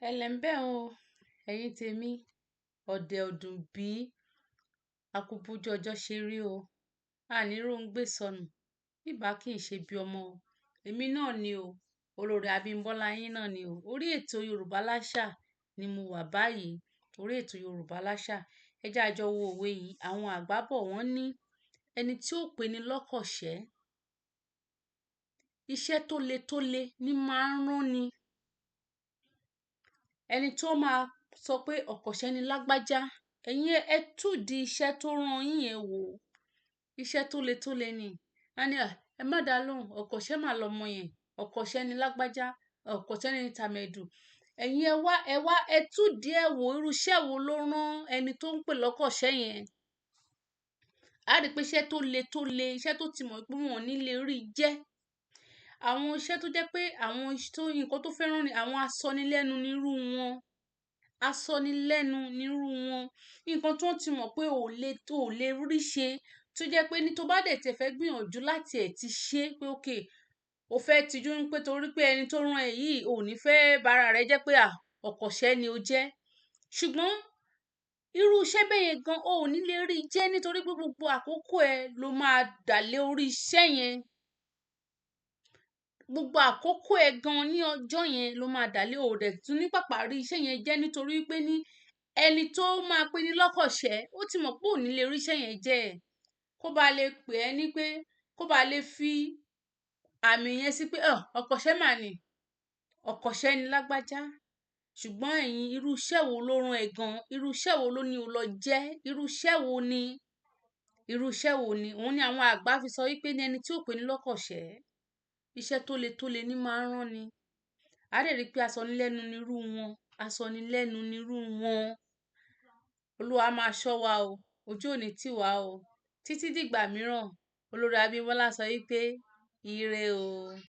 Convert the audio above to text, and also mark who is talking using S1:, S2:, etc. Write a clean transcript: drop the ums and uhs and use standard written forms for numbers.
S1: ẹlẹ́ńbẹ́ o ẹ̀yin tèmi ọ̀dẹ̀ ọ̀dùn bí akúbójú ọjọ́ ṣe rí o àní róńgbé sọnù bíbá kì í ṣe bí ọmọ o èmi náà ni o olórí Abímbọ́lá yín náà ni o orí ètò Yorùbá Láṣà ni mo wà báyìí orí ètò Yorùbá Láṣà ẹ jẹ́ a jọ wo òwe yìí àwọn àgbà bọ̀ wọ́n ní ẹni tí ó pè ní lọ́kọ̀ṣẹ́ iṣẹ́ tó le ní máa ń rán ni ẹni tó máa sọ pé ọ̀kọ̀ṣẹ́ ni lágbájá ẹ̀yin ẹ túdi iṣẹ́ tó rán yín yẹn wò iṣẹ́ tó le ni ẹ má dá lóhùn ọ̀kọ̀ṣẹ́ mà lọmọ yẹn ọ̀kọ̀ṣẹ́ ni lágbájá ọ̀kọ̀ṣẹ́ ni tàmẹ̀dù ẹ̀yin ẹ túdi ẹ̀ wò irú iṣẹ́ wo ló rán ẹni tó ń pè lọ́kọ̀ṣẹ́ yẹn á rí i pé iṣẹ́ tó le iṣẹ́ tó ti mọ̀ pé wọn ò ní lè rí i jẹ́ àwọn iṣẹ́ tó jẹ́ pé àwọn nǹkan tó fẹ́ràn ni àwọn asọnilẹ́nu nírú wọn asọnilẹ́nu nírú wọn nǹkan tó ti mọ̀ pé ò lè rí ṣe tó jẹ́ pé ní tó bá dẹ̀ tẹ̀ fẹ́ gbìyànjú láti ẹ̀ ti ṣe pé ókè o fẹ́ tijú pé torí pé ẹni tó rán ẹ yìí ò ní fẹ́ bara rẹ jẹ́ pé ọ̀kọ̀ṣẹ́ ni o jẹ́ ṣùgbọ́n irú iṣẹ́ bẹ́ẹ̀ yẹn gan o ò ní lè rí jẹ́ nítorí pé gbogbo àkókò ẹ ló máa dà lé orí iṣẹ́ yẹn gbogbo àkókò ẹ gan ní ọjọ́ yẹn ló máa dàlé òòdẹ tún ní pàpà rí iṣẹ́ yẹn jẹ́ nítorí pé ní ẹni tó máa pe ní lọ́kọ̀ṣẹ́ ó ti mọ̀ pé ò ní lè rí iṣẹ́ yẹn jẹ́ ẹ̀ kó ba lè pè ẹ́ ní pé kó ba lè fi àmì yẹn sí pé ọ̀kọ̀ṣẹ́ mà ní ọ̀kọ̀ṣẹ́ ni lágbájá ṣùgbọ́n ẹ̀yin irú iṣẹ́ wo ló rán ẹ gan irú iṣẹ́ wo ló ní o lọ jẹ́ irú iṣẹ́ wo ni òun ni àwọn àgbà fi sọ wípé ní ẹni tí ò pè ní lọ́kọ̀ṣẹ́ iṣẹ́ tó le ní máa ń rán ni a dẹ̀ rí i pé asọnilẹ́nu nírú wọn olúwa máa ṣọ́ wa o ojú ò ní tì wá o títí dìgbà mìíràn olórí Abímbọ́lá sọ wípé ire o.